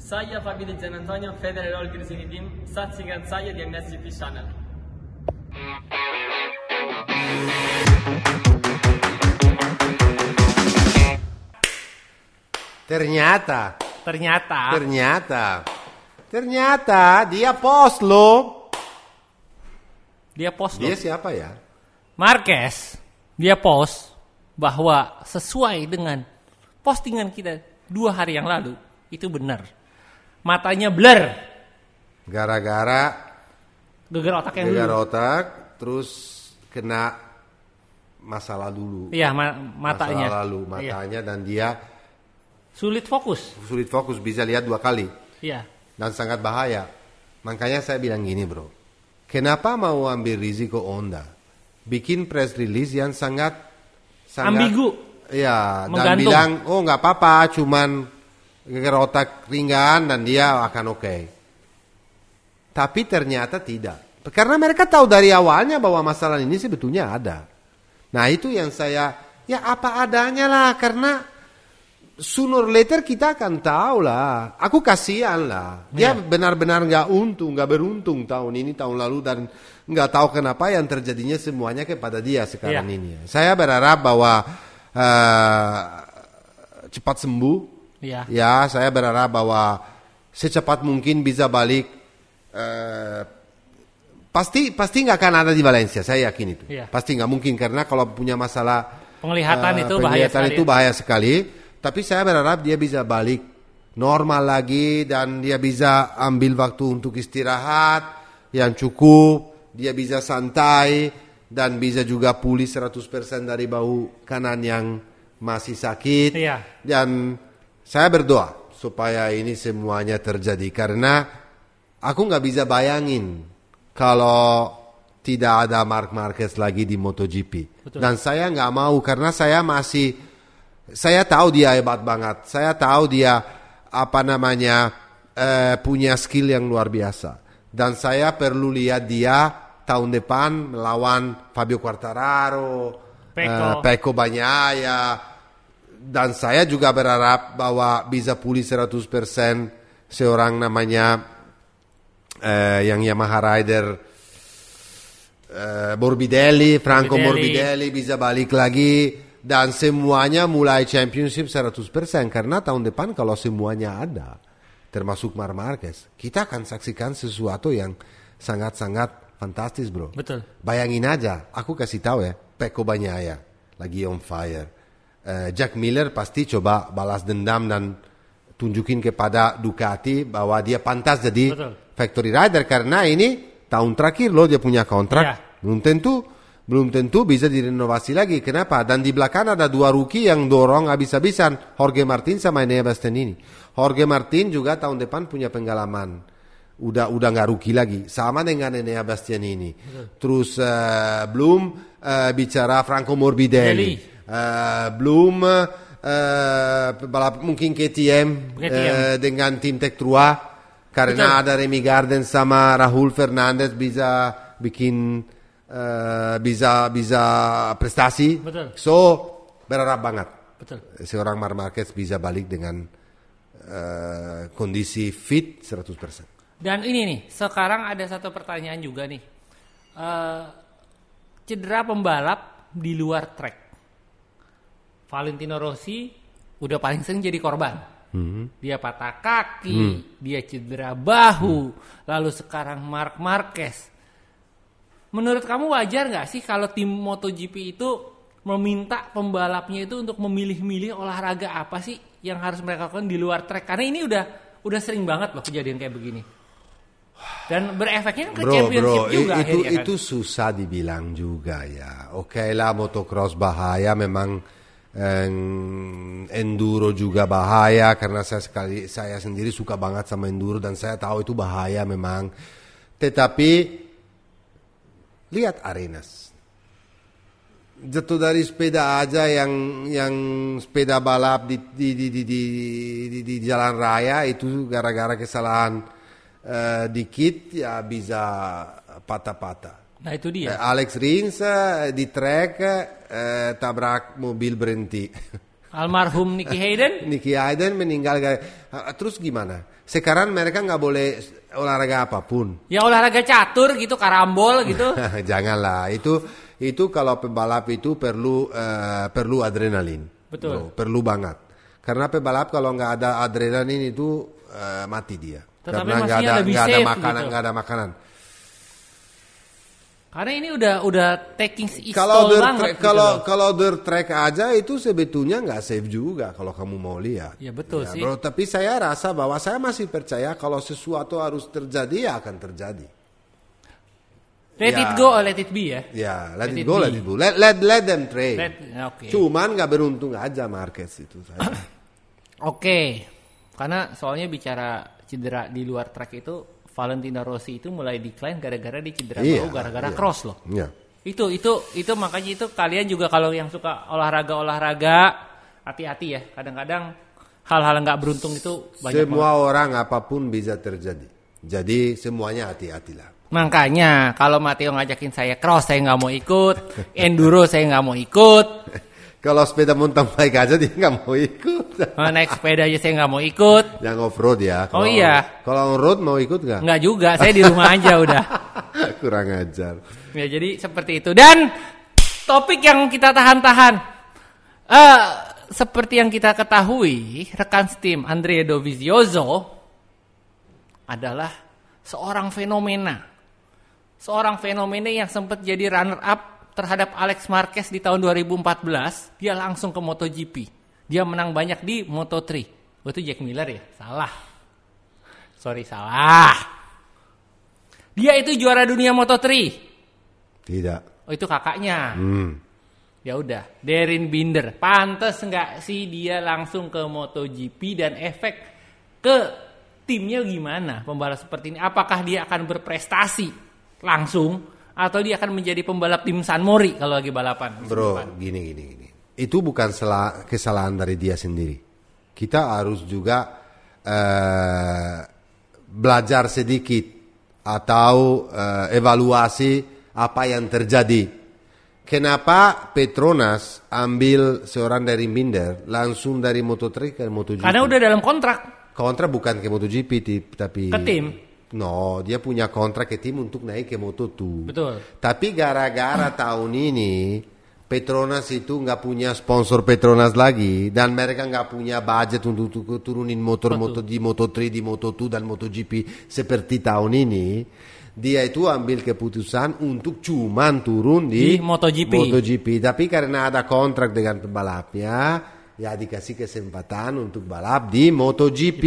Saya Fabio Di Gianantonio, Federal Roll Cruising Team. Saksikan saya di MSGP Channel. Ternyata dia post loh. Dia Siapa ya? Marquez. Dia post bahwa sesuai dengan postingan kita 2 hari yang lalu, itu benar. Matanya blur. Gara-gara Gegar otak, terus kena masalah dulu. Iya, matanya. Masalah lalu, matanya, dan dia sulit fokus. Bisa lihat 2 kali. Iya. Dan sangat bahaya. Makanya saya bilang gini, bro. Kenapa mau ambil risiko Honda? Bikin press release yang sangat ambigu. Ya, dan menggantung. bilang, oh nggak apa-apa, cuman gegar otak ringan dan dia akan oke. Tapi ternyata tidak. Karena mereka tahu dari awalnya bahwa masalah ini sebetulnya ada. Nah itu yang saya, ya apa adanya lah, karena sooner or later kita akan tahu lah. Aku kasihan lah. Dia benar-benar nggak beruntung tahun ini, tahun lalu, dan nggak tahu kenapa yang terjadinya semuanya kepada dia sekarang ini. Saya berharap bahwa cepat sembuh. Ya, saya berharap bahwa secepat mungkin bisa balik. Pasti nggak akan ada di Valencia, saya yakin itu. Pasti nggak mungkin, karena kalau punya masalah penglihatan itu bahaya sekali. Tapi saya berharap dia bisa balik normal lagi, dan dia bisa ambil waktu untuk istirahat yang cukup, dia bisa santai, dan bisa juga pulih 100% dari bahu kanan yang masih sakit. Dan saya berdoa supaya ini semuanya terjadi, karena aku nggak bisa bayangin kalau tidak ada Marc Marquez lagi di MotoGP. Betul. Dan saya nggak mau, karena saya tahu dia hebat banget. Saya tahu dia punya skill yang luar biasa. Dan saya perlu lihat dia tahun depan melawan Fabio Quartararo, Pecco Bagnaia. Dan saya juga berharap bahwa bisa pulih 100% seorang namanya yang Yamaha rider Franco Morbidelli bisa balik lagi. Dan semuanya mulai championship 100%. Karena tahun depan kalau semuanya ada, termasuk Marc Marquez, kita akan saksikan sesuatu yang sangat-sangat fantastis, bro. Betul. Bayangin aja, aku kasih tahu ya, Pecco Bagnaia lagi on fire. Jack Miller pasti coba balas dendam dan tunjukin kepada Ducati bahwa dia pantas jadi factory rider. Karena ini tahun terakhir loh dia punya kontrak. Belum tentu bisa direnovasi lagi. Kenapa? Dan di belakang ada 2 rookie yang dorong habis-habisan, Jorge Martin sama Enea Bastianini. Jorge Martin juga tahun depan punya pengalaman. Udah nggak rookie lagi, sama dengan Enea Bastianini. Terus belum bicara Franco Morbidelli. Belum mungkin KTM. Dengan tim Tech 3, karena ada Remy Gardner sama Rahul Fernandez bisa bikin bisa prestasi. So berharap banget seorang Marc Marquez bisa balik dengan kondisi fit 100%. Dan ini nih, sekarang ada satu pertanyaan juga nih, cedera pembalap di luar track. Valentino Rossi udah paling sering jadi korban. Dia patah kaki, dia cedera bahu, lalu sekarang Marc Marquez. Menurut kamu wajar nggak sih kalau tim MotoGP itu meminta pembalapnya itu untuk memilih-milih olahraga apa sih yang harus mereka lakukan di luar track? Karena ini udah sering banget loh kejadian kayak begini. Dan berefeknya ke championship juga. Itu susah dibilang juga ya. Oke lah, motocross bahaya memang, enduro juga bahaya, karena saya sendiri suka banget sama enduro dan saya tahu itu bahaya memang. Tetapi lihat Arenas, jatuh dari sepeda aja yang sepeda balap di jalan raya itu gara-gara kesalahan dikit ya bisa patah-patah. Nah itu dia. Alex Rins di track tabrak mobil berhenti. Almarhum Nicky Hayden. Nicky Hayden meninggal. Terus gimana? Sekarang mereka nggak boleh olahraga apapun. Ya olahraga catur gitu, karambol gitu. Janganlah. Itu kalau pebalap itu perlu adrenalin. Betul. Bro, perlu banget. Karena pebalap kalau nggak ada adrenalin itu mati dia. Tetapi Karena masih lebih nggak ada safe makanan, gitu. nggak ada makanan. Karena ini udah taking Kalau istol banget. Gitu loh. kalau dirt track aja itu sebetulnya nggak safe juga kalau kamu mau lihat. Ya betul sih. Bro, tapi saya rasa bahwa saya masih percaya kalau sesuatu harus terjadi ya akan terjadi. Let Ya. it go or let it be ya. Ya, let Let it it go, be. let it go. Let them train. Oke. Cuman nggak beruntung aja Marquez itu. Oke. Karena soalnya bicara cedera di luar track itu, Valentino Rossi itu mulai decline gara-gara dia cedera bahu gara-gara cross loh. Iya. Itu makanya itu kalian juga kalau yang suka olahraga hati-hati ya. Kadang-kadang hal-hal nggak beruntung itu banyak Semua orang apapun bisa terjadi. Jadi semuanya hati-hatilah. Makanya kalau Matteo ngajakin saya cross saya nggak mau ikut, enduro saya nggak mau ikut, Kalau sepeda mountain bike aja dia nggak mau ikut. naik sepeda aja saya nggak mau ikut. Yang off road ya. Oh iya. Kalau on road mau ikut nggak? Nggak juga, saya di rumah aja udah. Kurang ajar. Ya jadi seperti itu. Dan topik yang kita tahan-tahan, seperti yang kita ketahui, rekan tim Andrea Dovizioso adalah seorang fenomena. Seorang fenomena yang sempat jadi runner up terhadap Alex Marquez di tahun 2014. Dia langsung ke MotoGP. Dia menang banyak di Moto3. Oh itu Jack Miller ya? Salah. Sorry salah. Dia itu juara dunia Moto3. Tidak. Oh itu kakaknya. Ya udah, Darren Binder. Pantes nggak sih dia langsung ke MotoGP dan efek ke timnya gimana pembalap seperti ini? Apakah dia akan berprestasi langsung atau dia akan menjadi pembalap tim San Mori kalau lagi balapan? Bro, gini. Itu bukan kesalahan dari dia sendiri. Kita harus juga belajar sedikit atau evaluasi apa yang terjadi. Kenapa Petronas ambil seorang dari Binder langsung dari Moto3 ke MotoGP? Karena udah dalam kontrak Kontrak bukan ke MotoGP tapi ke tim. No, dia punya kontrak ke tim untuk naik ke Moto2. Betul. Tapi gara-gara tahun ini Petronas itu nggak punya sponsor Petronas lagi dan mereka nggak punya budget untuk turunin motor-motor di Moto3, di Moto2 dan MotoGP seperti tahun ini. Dia itu ambil keputusan untuk cuman turun di MotoGP. Tapi karena ada kontrak dengan pembalapnya, ya dikasih kesempatan untuk balap di MotoGP.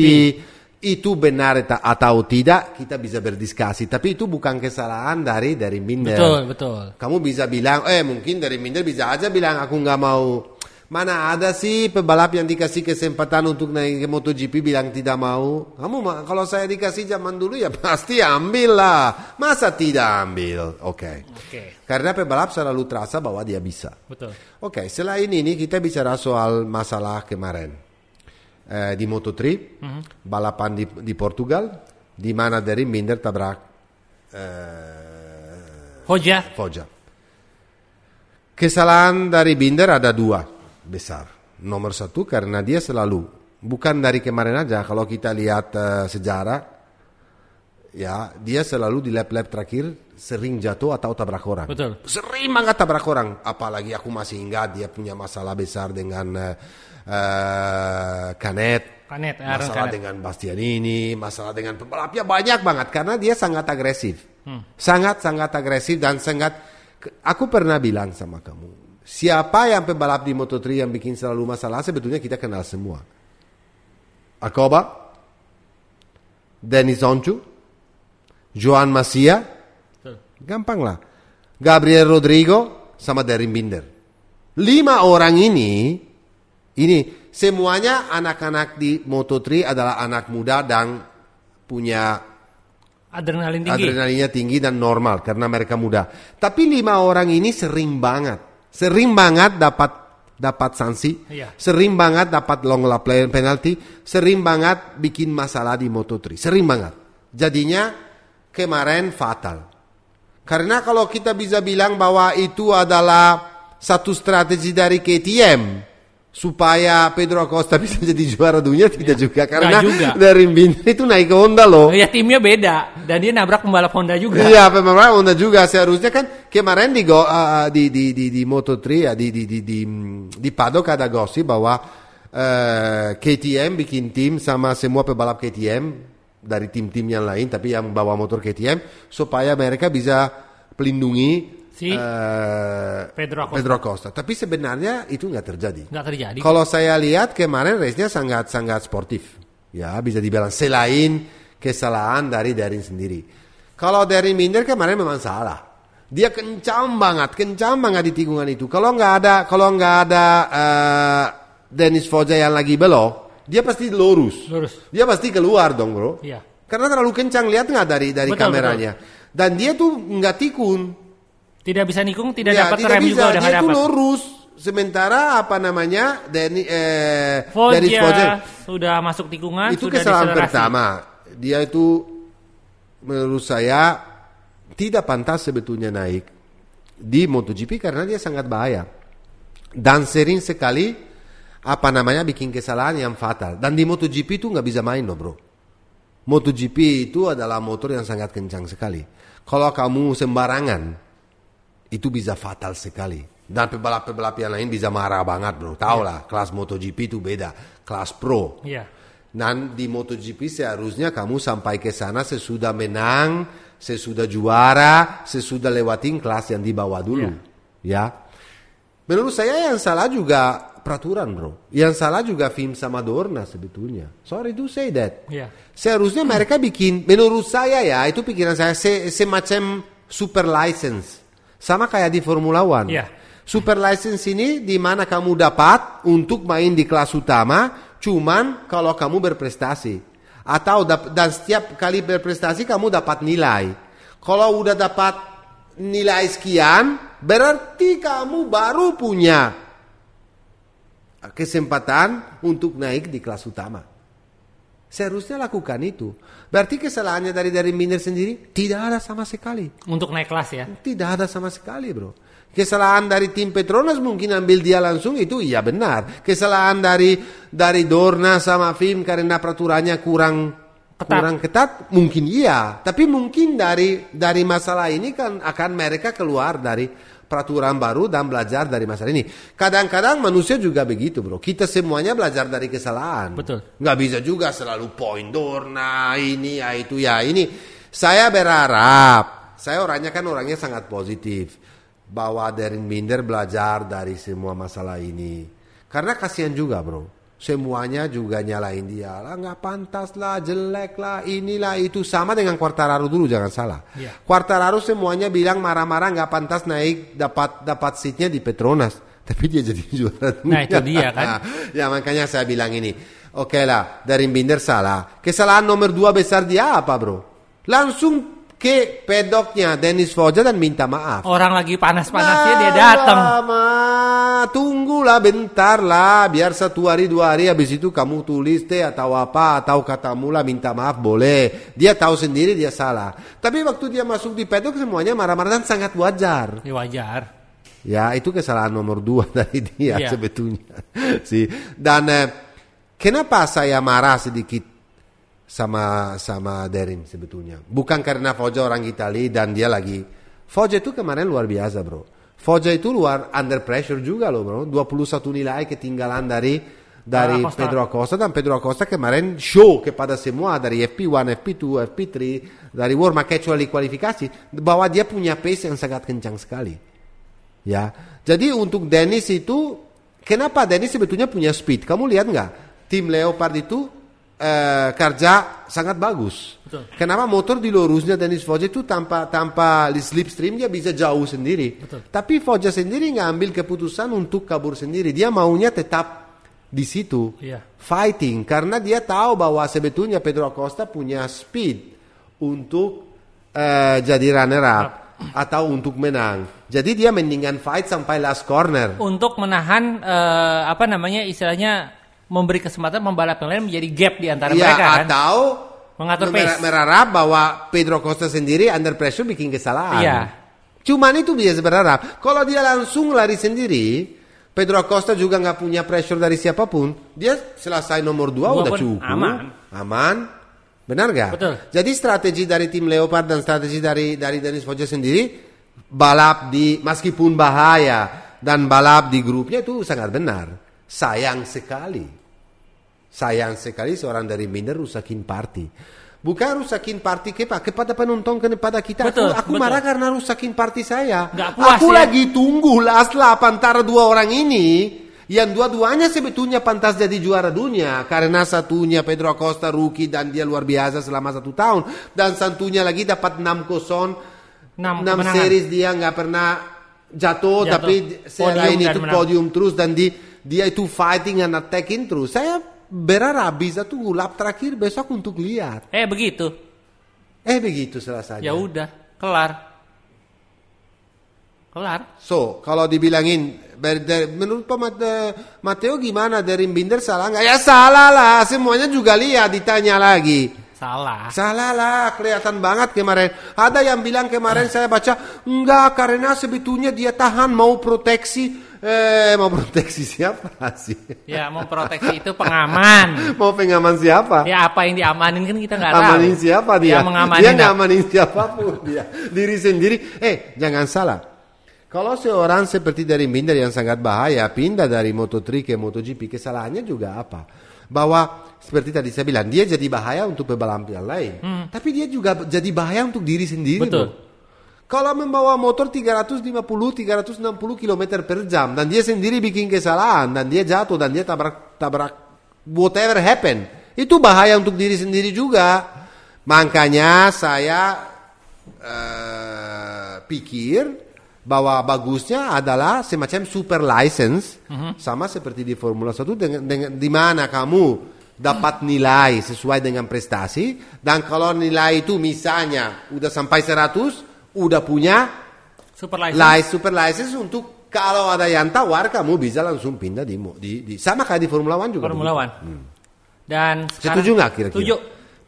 Itu benar atau tidak kita bisa berdiskusi, tapi itu bukan kesalahan dari Binder. Betul. Kamu bisa bilang, mungkin dari Binder bisa aja bilang aku nggak mau. Mana ada sih pebalap yang dikasih kesempatan untuk naik ke MotoGP bilang tidak mau? Kalau saya dikasih zaman dulu ya pasti ambil lah. Masa tidak ambil? Oke. Karena pebalap selalu terasa bahwa dia bisa. Betul. Oke, selain ini kita bicara soal masalah kemarin di Moto3, balapan di Portugal, di mana dari Binder tabrak Foggia. Kesalahan dari Binder ada dua besar. Nomor satu karena dia selalu, bukan dari kemarin aja, kalau kita lihat sejarah, ya dia selalu di lap-lap terakhir sering jatuh atau tabrak orang. Betul. Sering banget tabrak orang. Apalagi aku masih ingat dia punya masalah besar dengan Canet, masalah dengan Bastianini, masalah dengan pembalapnya banyak banget karena dia sangat agresif. Sangat agresif dan sangat. Aku pernah bilang sama kamu, siapa yang pembalap di Moto3 yang bikin selalu masalah sebetulnya kita kenal semua. Acoba, Denis Oncu, Joan Masia, gampang lah. Gabriel Rodrigo sama Darren Binder. 5 orang ini semuanya anak-anak di Moto3 adalah anak muda dan punya adrenalinnya tinggi dan normal karena mereka muda. Tapi 5 orang ini sering banget dapat sanksi, sering banget dapat long lap penalty, sering banget bikin masalah di Moto3, sering banget. Jadinya kemarin fatal. Karena kalau kita bisa bilang bahwa itu adalah satu strategi dari KTM supaya Pedro Acosta bisa jadi juara dunia tidak juga, karena juga. dari Binder itu naik ke Honda loh. Ya timnya beda dan dia nabrak pembalap Honda juga. Iya, pembalap Honda juga. Seharusnya kan kemarin di Moto3 ya, di paddock ada gosip bahwa KTM bikin tim sama semua pebalap KTM dari tim-tim yang lain tapi yang bawa motor KTM supaya mereka bisa pelindungi Pedro Acosta. Tapi sebenarnya itu nggak terjadi. Nggak terjadi. Kalau saya lihat kemarin race-nya sangat sportif. Ya, bisa dibilang selain kesalahan dari Darin sendiri. Kalau Darin Binder kemarin memang salah. Dia kencang banget di tikungan itu. Kalau nggak ada Dennis Foggia yang lagi belok, dia pasti lurus. Dia pasti keluar dong, bro. Iya. Karena terlalu kencang, lihat nggak dari kameranya. Betul. Dan dia tuh nggak tikun. Tidak bisa nikung, tidak dapat rem bisa. juga udah nggak dapat. Dia tuh lurus. Sementara Dennis Foggia sudah masuk tikungan. Itu kesalahan pertama. Dia itu menurut saya tidak pantas sebetulnya naik di MotoGP karena dia sangat bahaya. Dan sering sekali bikin kesalahan yang fatal. Dan di MotoGP itu nggak bisa main loh, bro. MotoGP itu adalah motor yang sangat kencang sekali. Kalau kamu sembarangan, itu bisa fatal sekali. Dan pebalap-pebalap yang lain bisa marah banget, bro. Tahu lah, kelas MotoGP itu beda, kelas pro. Dan di MotoGP seharusnya kamu sampai ke sana sesudah menang, sesudah juara, sesudah lewatin kelas yang di bawah dulu. Ya. Menurut saya yang salah juga peraturan, bro. Yang salah juga FIM sama Dorna sebetulnya. Sorry to say that. Seharusnya mereka bikin, menurut saya ya, itu pikiran saya, semacam super license. Sama kayak di Formula One. Super license ini di mana kamu dapat untuk main di kelas utama, cuman kalau kamu berprestasi. Atau dan setiap kali berprestasi kamu dapat nilai. Kalau udah dapat nilai sekian, berarti kamu baru punya kesempatan untuk naik di kelas utama. Seharusnya lakukan itu. Berarti kesalahannya dari Binder sendiri tidak ada sama sekali. Untuk naik kelas ya? Tidak ada sama sekali, bro. Kesalahan dari tim Petronas mungkin ambil dia langsung, itu iya benar. Kesalahan dari Dorna sama FIM karena peraturannya kurang ketat mungkin iya. Tapi mungkin dari masalah ini kan akan mereka keluar dari peraturan baru dan belajar dari masalah ini. Kadang-kadang manusia juga begitu, bro. Kita semuanya belajar dari kesalahan. Betul. Nggak bisa juga selalu poin Dorna ini ya itu ya ini. Saya berharap, saya orangnya sangat positif bahwa Darin Binder belajar dari semua masalah ini. Karena kasihan juga, bro. Semuanya juga nyalain dia lah, nggak pantas lah, jelek lah, inilah itu. Sama dengan Quartararo dulu, jangan salah. Quartararo semuanya bilang marah-marah nggak pantas naik dapat seatnya di Petronas, tapi dia jadi juara dunia. Nah itu dia kan. Ya makanya saya bilang ini, oke lah, Darin Binder salah. Kesalahan nomor 2 besar dia apa, bro? Langsung ke pedoknya Dennis Foggia dan minta maaf. Orang lagi panas-panasnya dia datang. Tunggulah bentar lah, biar 1 hari 2 hari habis itu kamu tulis atau apa atau katamu lah minta maaf boleh. Dia tahu sendiri dia salah. Tapi waktu dia masuk di pedok semuanya marah-marah dan sangat wajar. Ya wajar. Ya itu kesalahan nomor 2 dari dia sebetulnya. Dan kenapa saya marah sedikit sama Darin sebetulnya. Bukan karena Foggia orang Italia dan dia lagi. Foggia itu kemarin luar biasa, bro. Foggia itu luar under pressure juga loh, bro. 21 nilai ketinggalan dari Pedro Acosta, dan Pedro Acosta kemarin show kepada semua dari FP1, FP2, FP3, dari World kecuali kualifikasi bahwa dia punya pace yang sangat kencang sekali. Ya. Jadi untuk Dennis itu, kenapa Dennis sebetulnya punya speed? Kamu lihat nggak? Tim Leopard itu kerja sangat bagus. Betul. Kenapa motor di lurusnya Dennis Foggia itu tanpa slipstream dia bisa jauh sendiri. Betul. Tapi Foggia sendiri ngambil keputusan untuk kabur sendiri. Dia maunya tetap di situ fighting karena dia tahu bahwa sebetulnya Pedro Acosta punya speed untuk jadi runner up atau untuk menang. Jadi dia mendingan fight sampai last corner untuk menahan istilahnya memberi kesempatan pembalap yang lain menjadi gap di antara mereka kan. Atau mengatur pace. Berharap bahwa Pedro Acosta sendiri under pressure bikin kesalahan. Iya. Cuman itu biasa berharap. Kalau dia langsung lari sendiri, Pedro Acosta juga nggak punya pressure dari siapapun. Dia selesai nomor 2 udah cukup. Aman. Benar nggak? Betul. Jadi strategi dari tim Leopard dan strategi dari Dennis Foggia sendiri, balap meskipun bahaya dan balap di grupnya itu sangat benar. Sayang sekali seorang dari Binder rusakin party. Bukan rusakin party kepada penonton, kepada kita. Betul, aku marah karena rusakin party saya. Nggak puas, aku ya? lagi tunggu last lap antara dua orang ini. Yang dua-duanya sebetulnya pantas jadi juara dunia. Karena satunya Pedro Acosta rookie dan dia luar biasa selama 1 tahun. Dan satunya lagi dapat 6 series dia nggak pernah jatuh. Tapi selain itu podium terus. Dan dia itu fighting and attacking terus. Saya berharap bisa tunggu lap terakhir besok untuk lihat. Begitu selesai. Ya udah, kelar. So, kalau dibilangin menurut Pak Matteo gimana dari Binder salah nggak? Ya salah lah, semuanya juga lihat ditanya lagi. Salah lah, kelihatan banget kemarin. Ada yang bilang kemarin saya baca enggak karena sebetulnya dia tahan mau proteksi siapa sih? Ya mau proteksi itu pengaman. Mau pengaman siapa? Ya apa yang diamanin kan kita nggak tahu. Amanin siapa dia? Dia Dia nggak amanin siapapun dia. Diri sendiri. Jangan salah. Kalau seorang seperti dari Binder yang sangat bahaya pindah dari Moto3 ke MotoGP, kesalahannya juga apa? Bahwa seperti tadi saya bilang dia jadi bahaya untuk pebalap yang lain, tapi dia juga jadi bahaya untuk diri sendiri. Betul. Kalau membawa motor 350-360 km per jam dan dia sendiri bikin kesalahan dan dia jatuh dan dia tabrak whatever happen, itu bahaya untuk diri sendiri juga. Makanya saya pikir bahwa bagusnya adalah semacam super license, sama seperti di Formula 1 dengan di mana kamu dapat nilai sesuai dengan prestasi, dan kalau nilai itu misalnya udah sampai 100, udah punya super license untuk kalau ada yang tawar kamu bisa langsung pindah di sama kayak di Formula 1 juga. Formula 1. Dan setuju nggak kira-kira? Setuju.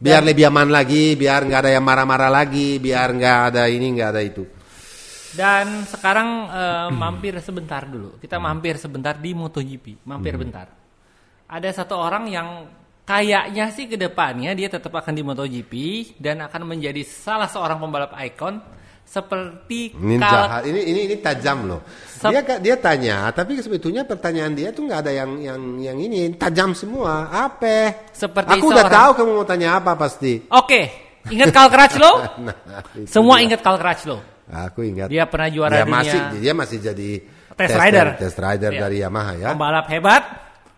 Biar lebih aman lagi, biar nggak ada yang marah-marah lagi, biar nggak ada ini nggak ada itu. Dan sekarang mampir sebentar dulu. Kita mampir sebentar di MotoGP. Bentar. Ada satu orang yang kayaknya sih ke depannya dia tetap akan di MotoGP dan akan menjadi salah seorang pembalap ikon seperti ini tajam loh. Dia tanya, tapi sebetulnya pertanyaan dia tuh nggak ada yang ini tajam semua. Apa? Seperti aku udah tahu kamu mau tanya apa pasti. Oke, ingat Cal Crutchlow? Semua ingat Cal Crutchlow. Aku ingat. Dia pernah juara dunia. Dia masih jadi test rider dari Yamaha ya. Pembalap hebat,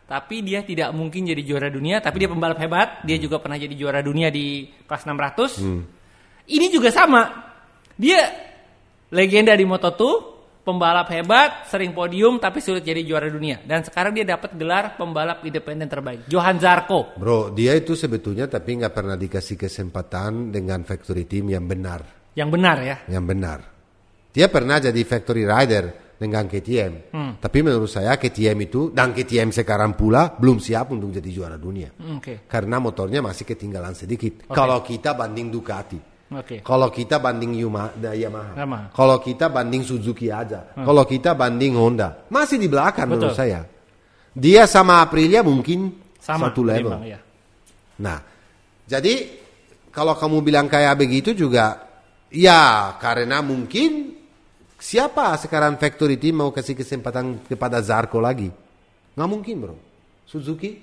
tapi dia tidak mungkin jadi juara dunia. Tapi dia pembalap hebat. Dia juga pernah jadi juara dunia di kelas 600. Ini juga sama. Dia legenda di Moto2, pembalap hebat, sering podium, tapi sulit jadi juara dunia. Dan sekarang dia dapat gelar pembalap independen terbaik, Johan Zarco. Bro, dia itu sebetulnya tapi nggak pernah dikasih kesempatan dengan factory team yang benar. Yang benar ya? Yang benar. Dia pernah jadi factory rider dengan KTM. Tapi menurut saya KTM itu, dan KTM sekarang pula belum siap untuk jadi juara dunia. Karena motornya masih ketinggalan sedikit. Kalau kita banding Ducati. Kalau kita banding Yamaha. Kalau kita banding Suzuki aja. Kalau kita banding Honda. Masih di belakang menurut saya. Dia sama Aprilia mungkin satu level. Ya. Nah, jadi kalau kamu bilang kayak begitu juga, ya, karena mungkin siapa sekarang factory team mau kasih kesempatan kepada Zarco lagi? Nggak mungkin, bro. Suzuki?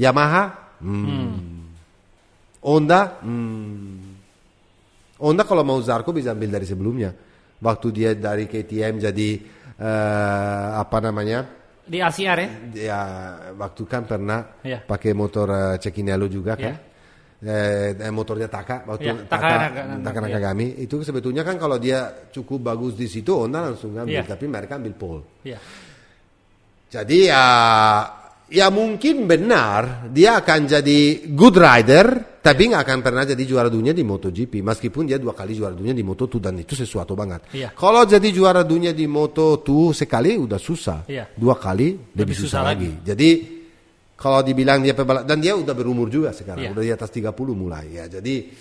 Yamaha? Honda? Honda kalau mau Zarco bisa ambil dari sebelumnya. Waktu dia dari KTM jadi di RCR ya? Ya, waktu kan pernah pakai motor Cecchinello juga kan? Motornya Taka waktu Taka Nakagami itu sebetulnya kan kalau dia cukup bagus di situ Honda langsung ambil, tapi mereka ambil pole. Jadi ya mungkin benar dia akan jadi good rider, tapi nggak akan pernah jadi juara dunia di MotoGP meskipun dia 2 kali juara dunia di Moto2 dan itu sesuatu banget. Kalau jadi juara dunia di Moto2 sekali udah susah, 2 kali lebih susah lagi. Jadi kalau dibilang dia pebalap, dan dia udah berumur juga sekarang, udah di atas 30 mulai ya. Jadi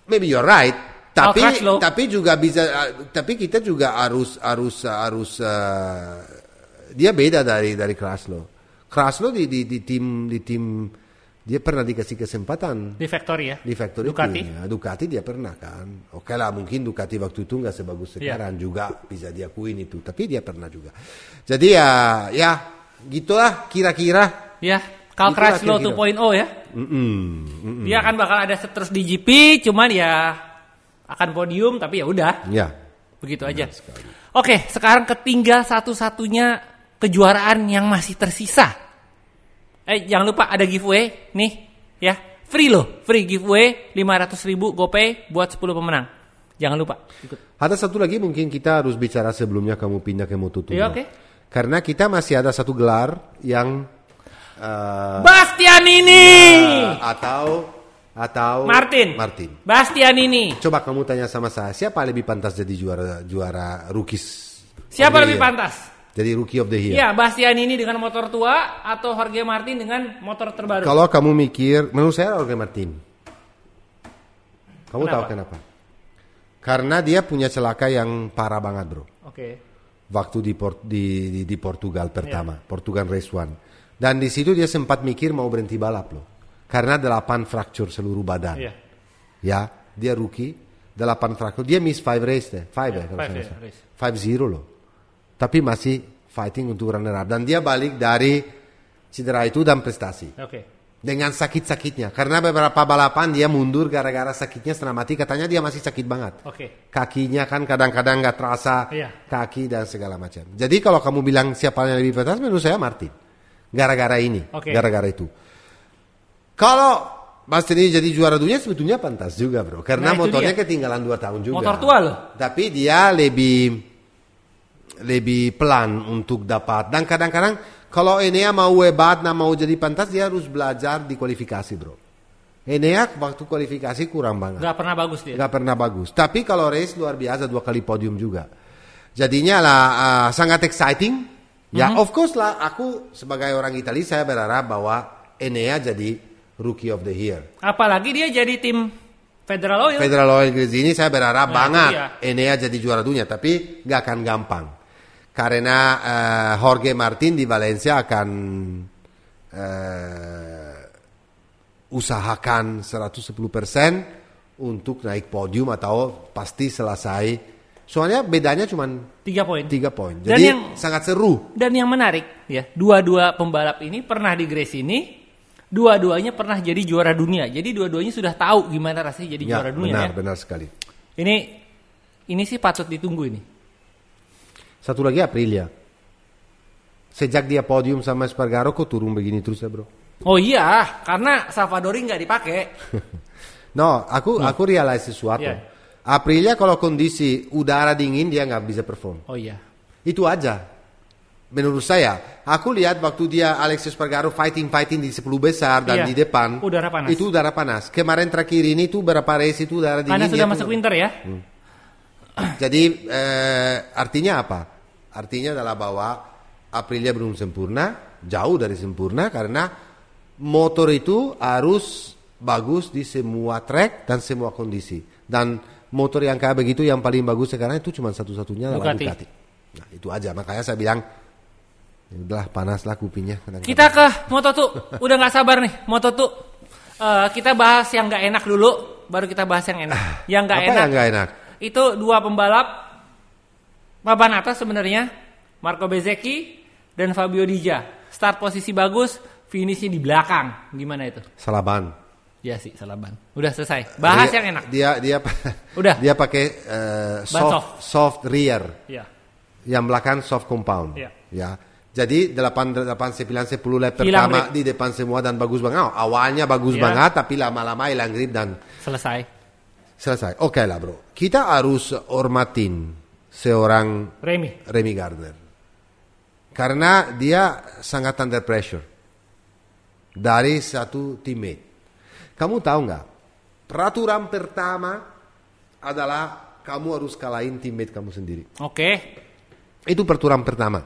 maybe you're right, Tapi juga bisa, tapi kita juga harus dia beda dari Kraslow. Kraslow di tim dia pernah dikasih kesempatan Di Factory ya. di Factory Ducati. Team, ya. Ducati dia pernah kan. Oke lah, mungkin Ducati waktu itu nggak sebagus sekarang juga bisa diakuin itu, tapi dia pernah juga. Jadi ya gitulah kira-kira. Ya, Karl Itulah Kraslow kira-kira. 2.0 ya. Dia akan bakal ada terus di GP, cuman ya akan podium, tapi ya udah. Ya. Begitu aja. sekali. Oke, sekarang ketinggal satu-satunya kejuaraan yang masih tersisa. Jangan lupa ada giveaway nih ya. Free giveaway 500.000 GoPay buat 10 pemenang. Jangan lupa ikut. Ada satu lagi mungkin kita harus bicara sebelumnya kamu pindah ke Moto2. Ya, oke. Karena kita masih ada satu gelar yang Bastianini atau Martin. Bastianini. Coba kamu tanya sama saya, siapa lebih pantas jadi juara rookies? Siapa of the lebih year? pantas? Jadi rookie of the year. Ya, Bastianini dengan motor tua atau Jorge Martin dengan motor terbaru? Kalau kamu mikir, menurut saya Jorge Martin. Kamu Kenapa? tahu kenapa? Karena dia punya celaka yang parah banget, bro. Oke. Waktu di Portugal pertama, Portugal Race One. Dan di situ dia sempat mikir mau berhenti balap loh. Karena 8 fracture seluruh badan. Iya. Ya, dia rookie, 8 fracture. Dia miss 5 race deh. 5 ya kalau five, saya ya, salah. race. 5-0 loh. Tapi masih fighting untuk runner up. Dan dia balik dari cedera itu dan prestasi. Oke. Dengan sakit-sakitnya. Karena beberapa balapan dia mundur gara-gara sakitnya setengah mati. Katanya dia masih sakit banget. Oke. Kakinya kan kadang-kadang nggak terasa Iya. kaki dan segala macam. Jadi kalau kamu bilang siapa yang lebih pantas, menurut saya Martin. Gara-gara ini. Oke. Gara-gara itu. Kalau Bastianini jadi juara dunia sebetulnya pantas juga, bro. Karena Nah, itu motornya dia. ketinggalan 2 tahun juga. Motor tua loh. Tapi dia lebih pelan untuk dapat. Dan kadang-kadang kalau Enea mau hebat, mau jadi pantas, dia harus belajar di kualifikasi, bro. Enea waktu kualifikasi kurang banget. Gak pernah bagus dia. Gak pernah bagus. Tapi kalau race luar biasa, 2 kali podium juga. Jadinya lah sangat exciting. Ya, of course lah. Aku sebagai orang Italia saya berharap bahwa Enea jadi Rookie of the Year. Apalagi dia jadi tim Federal Oil. Federal Oil ini saya berharap Nah, banget itu Enea jadi juara dunia. Tapi gak akan gampang. Karena Jorge Martin di Valencia akan usahakan 110% untuk naik podium atau pasti selesai. Soalnya bedanya cuma 3 poin. 3 poin. Dan Jadi yang- sangat seru. Dan yang menarik ya, dua-dua pembalap ini pernah di Grace ini, dua-duanya pernah jadi juara dunia. Jadi dua-duanya sudah tahu gimana rasanya jadi Ya, juara dunia ya. benar sekali. Ini sih patut ditunggu ini. Satu lagi Aprilia. Sejak dia podium sama Espargaro kok turun begini terus ya, bro? Oh iya, karena Salvadori nggak dipakai. No, aku realize sesuatu. Yeah. Aprilia kalau kondisi udara dingin dia nggak bisa perform. Oh iya. Itu aja. Menurut saya, aku lihat waktu dia Alex Espargaro fighting di 10 besar dan Iya. di depan. Udara panas. Itu udara panas. Kemarin terakhir ini tuh berapa race itu udara dingin. Karena sudah dia masuk tuh- winter ya. Jadi artinya apa? Artinya adalah bahwa Aprilia belum sempurna, jauh dari sempurna karena motor itu harus bagus di semua track dan semua kondisi. Dan motor yang kayak begitu yang paling bagus sekarang itu cuma satu-satunya adalah Ducati. Ducati. Nah, itu aja. Makanya saya bilang, ya udahlah panaslah kupingnya. kadang-kadang. Kita ke Moto2. Udah nggak sabar nih Moto2. Kita bahas yang nggak enak dulu, baru kita bahas yang enak. Yang nggak Apa enak. yang nggak enak? Itu 2 pembalap papan atas sebenarnya, Marco Bezzecchi dan Fabio Dija. Start posisi bagus, finishnya di belakang. Gimana itu? Salah ban. Ya sih, salah ban. Udah selesai. Bahas yang enak. Dia Udah. Dia pakai soft rear. Ya. Yang belakang soft compound. Iya. Ya. Jadi 8, 9, 10 lap Hilang pertama grip. di depan semua dan bagus banget. Oh, awalnya bagus Iya. banget tapi lama-lama hilang grip dan Selesai. selesai. Oke lah, bro. Kita harus hormatin seorang Remy. Gardner. Karena dia sangat under pressure dari satu teammate. Kamu tahu nggak? Peraturan pertama adalah kamu harus kalahin teammate kamu sendiri. Oke. Itu peraturan pertama.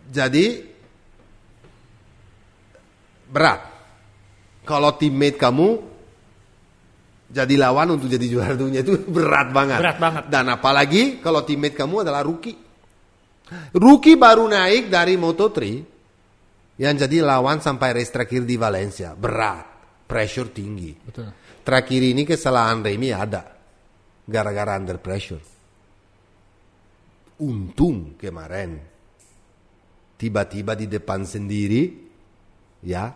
Jadi berat. Kalau teammate kamu jadi lawan untuk jadi juara dunia itu berat banget. Berat banget. Dan apalagi kalau teammate kamu adalah rookie. Rookie baru naik dari Moto3 yang jadi lawan sampai race terakhir di Valencia. Berat, pressure tinggi. Betul. Terakhir ini kesalahan Remy ada gara-gara under pressure. Untung kemarin tiba-tiba di depan sendiri, ya,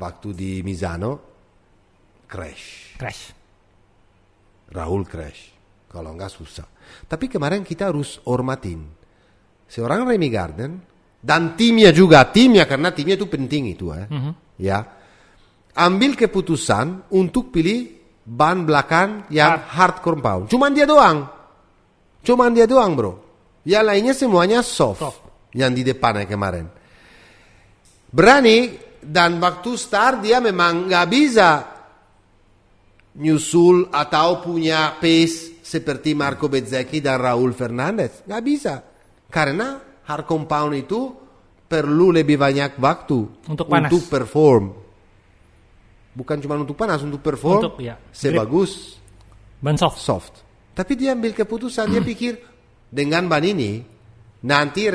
waktu di Misano crash. Raul crash. Kalau enggak susah. Tapi kemarin kita harus hormatin seorang Remy Gardner dan timnya juga, karena timnya itu penting itu, ya. Ambil keputusan untuk pilih ban belakang yang hard compound. Cuman dia doang, bro. Yang lainnya semuanya soft. Yang di depannya kemarin. Berani, dan waktu start dia memang nggak bisa nyusul atau punya pace seperti Marco Bezzecchi dan Raul Fernandez. Nggak bisa. Karena hard compound itu perlu lebih banyak waktu untuk perform. Bukan cuma untuk panas, untuk perform sebagus ban soft. Tapi dia ambil keputusan, dia pikir dengan ban ini nanti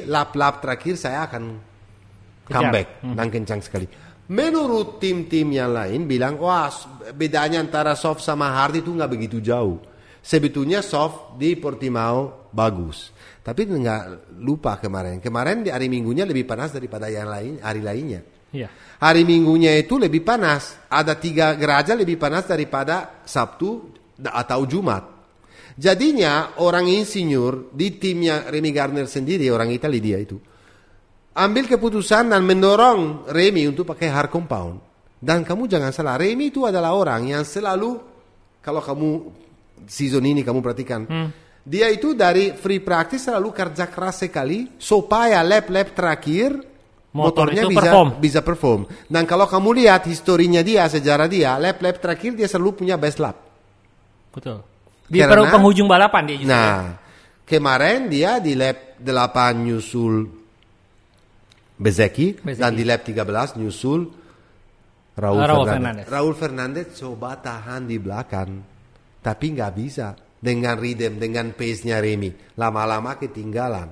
lap-lap terakhir saya akan comeback dan kencang sekali. Menurut tim-tim yang lain bilang, wah bedanya antara soft sama hard itu nggak begitu jauh. Sebetulnya soft di Portimao bagus. Tapi nggak lupa kemarin di hari Minggunya lebih panas daripada yang lain hari lainnya. Iya. Hari Minggunya itu lebih panas. Ada 3 derajat lebih panas daripada Sabtu atau Jumat. Jadinya orang insinyur di timnya Remy Gardner sendiri, orang Italia dia itu, ambil keputusan dan mendorong Remy untuk pakai hard compound. Dan kamu jangan salah, Remy itu adalah orang yang selalu, kalau kamu season ini kamu perhatikan, dia itu dari free practice selalu kerja keras sekali supaya lap-lap terakhir motornya bisa perform. Dan kalau kamu lihat historinya dia, sejarah dia, lap-lap terakhir dia selalu punya best lap. Betul. Di penghujung balapan dia justru. Nah, kemarin dia di lap 8 nyusul Bezzecchi dan di lap 13 nyusul Raul Fernandez. Raul Fernandez coba tahan di belakang, tapi nggak bisa dengan rhythm, dengan pace-nya Remy. Lama-lama ketinggalan.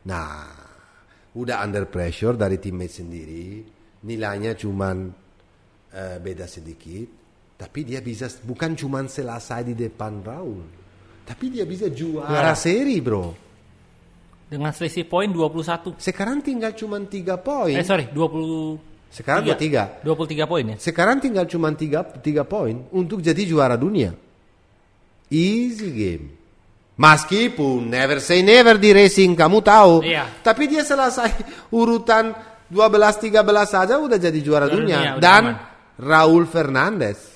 Nah, udah under pressure dari teammate sendiri, nilainya cuman beda sedikit. Tapi dia bisa bukan cuma selesai di depan Raul, tapi dia bisa juara seri, bro. Dengan selisih poin 21. Sekarang tinggal cuma 3 poin. 20. Sekarang 23 poin ya. Sekarang tinggal cuma 3 poin untuk jadi juara dunia. Easy game. Meskipun never say never di racing, kamu tahu. Iya. Tapi dia selesai urutan 12-13 saja udah jadi juara dunia. Dan aman. Raul Fernandez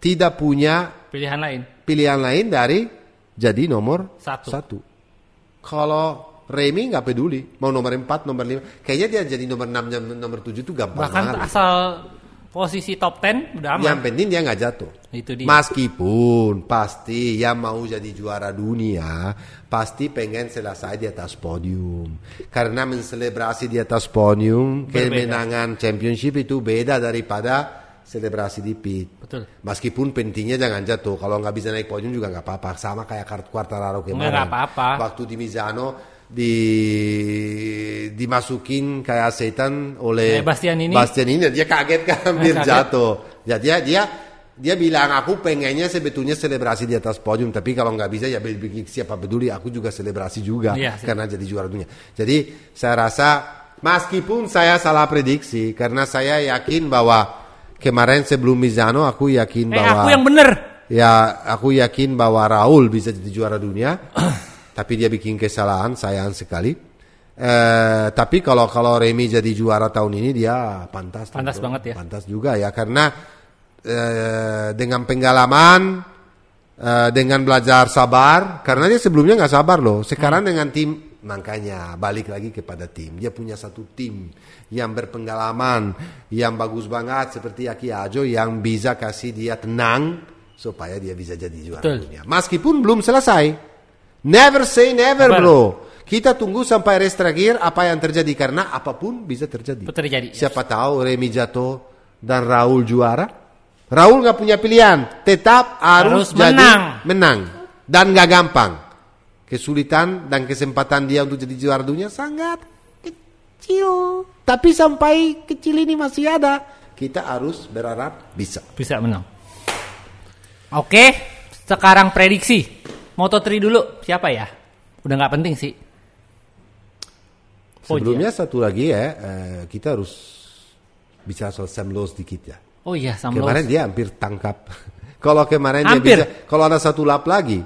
tidak punya pilihan lain dari jadi nomor 1. Kalau Remy nggak peduli mau nomor 4, nomor 5, kayaknya dia jadi nomor 6, nomor 7 itu gampang. Bahkan asal posisi top 10 udah aman. Yang penting dia nggak jatuh. Itu dia. Meskipun pasti yang mau jadi juara dunia pasti pengen selesai di atas podium, karena menselebrasi di atas podium kemenangan championship itu beda daripada selebrasi di pit. Betul. Meskipun pentingnya jangan jatuh. Kalau nggak bisa naik podium juga nggak apa-apa. Sama kayak Quartararo kemarin. Nggak apa-apa. Waktu di Misano dimasukin kayak setan oleh Bastian ini. Dia kaget kan hampir jatuh. Jadi dia bilang, aku pengennya sebetulnya selebrasi di atas podium. Tapi kalau nggak bisa ya siapa peduli. Aku juga selebrasi juga karena jadi juara dunia. Jadi saya rasa meskipun saya salah prediksi, karena saya yakin bahwa kemarin sebelum Misano aku yakin bahwa aku yang bener. Ya, aku yakin bahwa Raul bisa jadi juara dunia. Tapi dia bikin kesalahan, sayang sekali. Tapi kalau Remy jadi juara tahun ini dia pantas banget ya. Pantas juga ya, karena dengan pengalaman, dengan belajar sabar, karena dia sebelumnya nggak sabar loh. Sekarang dengan tim, makanya balik lagi kepada tim. Dia punya satu tim yang berpengalaman, yang bagus banget seperti Aki Ajo, yang bisa kasih dia tenang supaya dia bisa jadi juara dunia. Meskipun belum selesai. Never say never, bro. Kita tunggu sampai race terakhir apa yang terjadi, karena apapun bisa terjadi. Terjadi. Siapa tahu Remy jatuh dan Raul juara. Raul nggak punya pilihan, tetap harus jadi menang dan nggak gampang. Kesulitan dan kesempatan dia untuk jadi juara dunia sangat kecil. Tapi sampai kecil ini masih ada. Kita harus berharap bisa menang. Oke, sekarang prediksi Moto3 dulu siapa ya? Udah nggak penting sih. Sebelumnya satu lagi ya, kita harus bicara soal Sam Lowe sedikit ya. Oh iya, Sam Lowe. Kemarin dia hampir tangkap. Kalau kemarin dia bisa, kalau ada satu lap lagi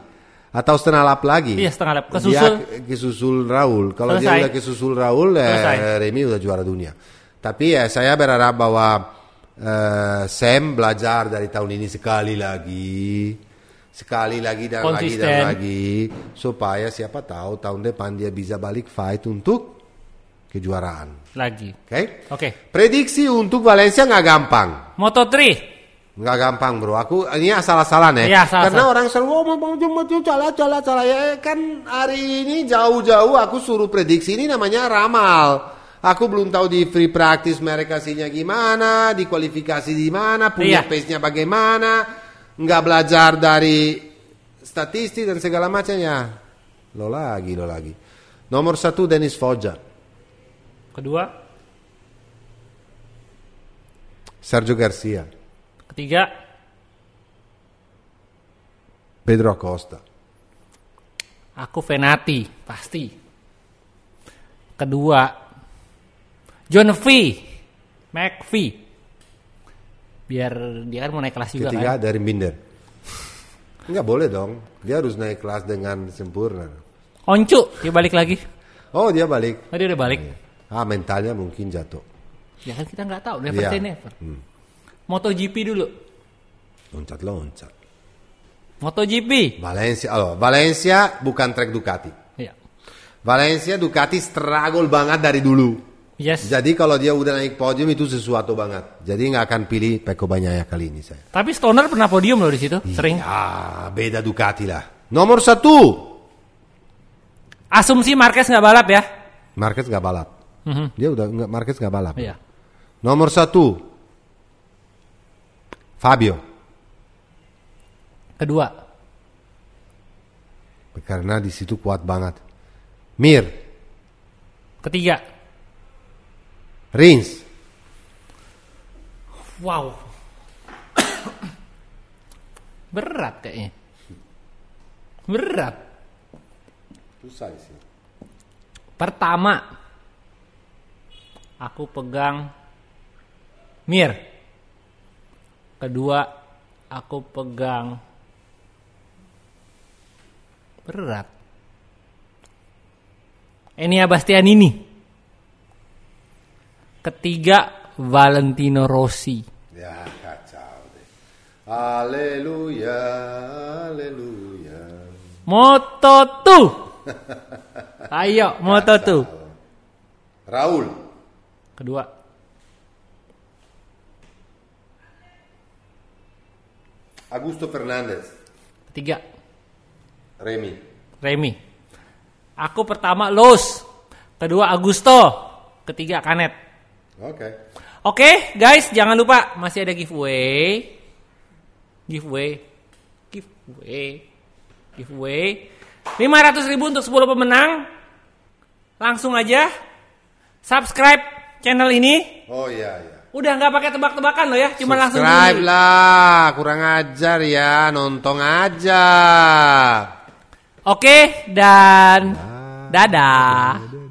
atau setengah lap lagi. Iya, setengah lap. Dia kesusul Raul. Kalau dia udah kesusul Raul, Remy udah juara dunia. Tapi ya saya berharap bahwa Sam belajar dari tahun ini sekali lagi dan konsisten. lagi supaya siapa tahu tahun depan dia bisa balik fight untuk kejuaraan lagi. Oke. Prediksi untuk Valencia nggak gampang. Moto3 nggak gampang bro. Aku ini asal-asalan ya. Iya, Karena orang selalu salah ya kan hari ini jauh-jauh aku suruh prediksi ini namanya ramal. Aku belum tahu di free practice mereka kasihnya gimana, di kualifikasi gimana, punya pace-nya bagaimana, nggak belajar dari statistik dan segala macamnya. Lo lagi. Nomor 1 Denis Foggia. Kedua Sergio Garcia. Ketiga Pedro Acosta. aku Venati pasti. Kedua John V. McVie. Biar dia kan mau naik kelas juga. Ketiga kan? dari Binder. Enggak boleh dong. Dia harus naik kelas dengan sempurna. Oncu dia balik lagi. Oh dia balik. Oh, dia udah balik. Mentalnya mungkin jatuh. Ya kan kita nggak tahu. Never say never. MotoGP dulu. Loncat. MotoGP. Valencia bukan track Ducati. Iya. Valencia Ducati struggle banget dari dulu. Yes. Jadi kalau dia udah naik podium itu sesuatu banget. Jadi nggak akan pilih Pecco Bagnaia kali ini saya. Tapi Stoner pernah podium loh di situ. Sering. Beda Ducati lah. Nomor 1. Asumsi Marquez nggak balap ya? Marquez nggak balap. Dia udah Marquez nggak balap. Iya. Nomor 1 Fabio. Kedua. Karena di situ kuat banget. Mir. Ketiga. Rins. Wow. Berat kayaknya. Berat. Susah sih. Pertama, aku pegang Mir. Kedua, aku pegang berat. Enea Bastianini. Ketiga, Valentino Rossi. Ya kacau deh. Haleluya. Moto2. Ayo, Moto2. Raul. Kedua. Augusto Fernandez. Ketiga. Remy. Aku pertama Los. Kedua Augusto. Ketiga Canet. Oke, guys, jangan lupa masih ada giveaway. 500.000 untuk 10 pemenang. Langsung aja subscribe channel ini. Oh iya. Udah nggak pakai tebak-tebakan loh ya, cuma langsung subscribe lah, kurang ajar ya, nonton aja. Oke, dan dadah.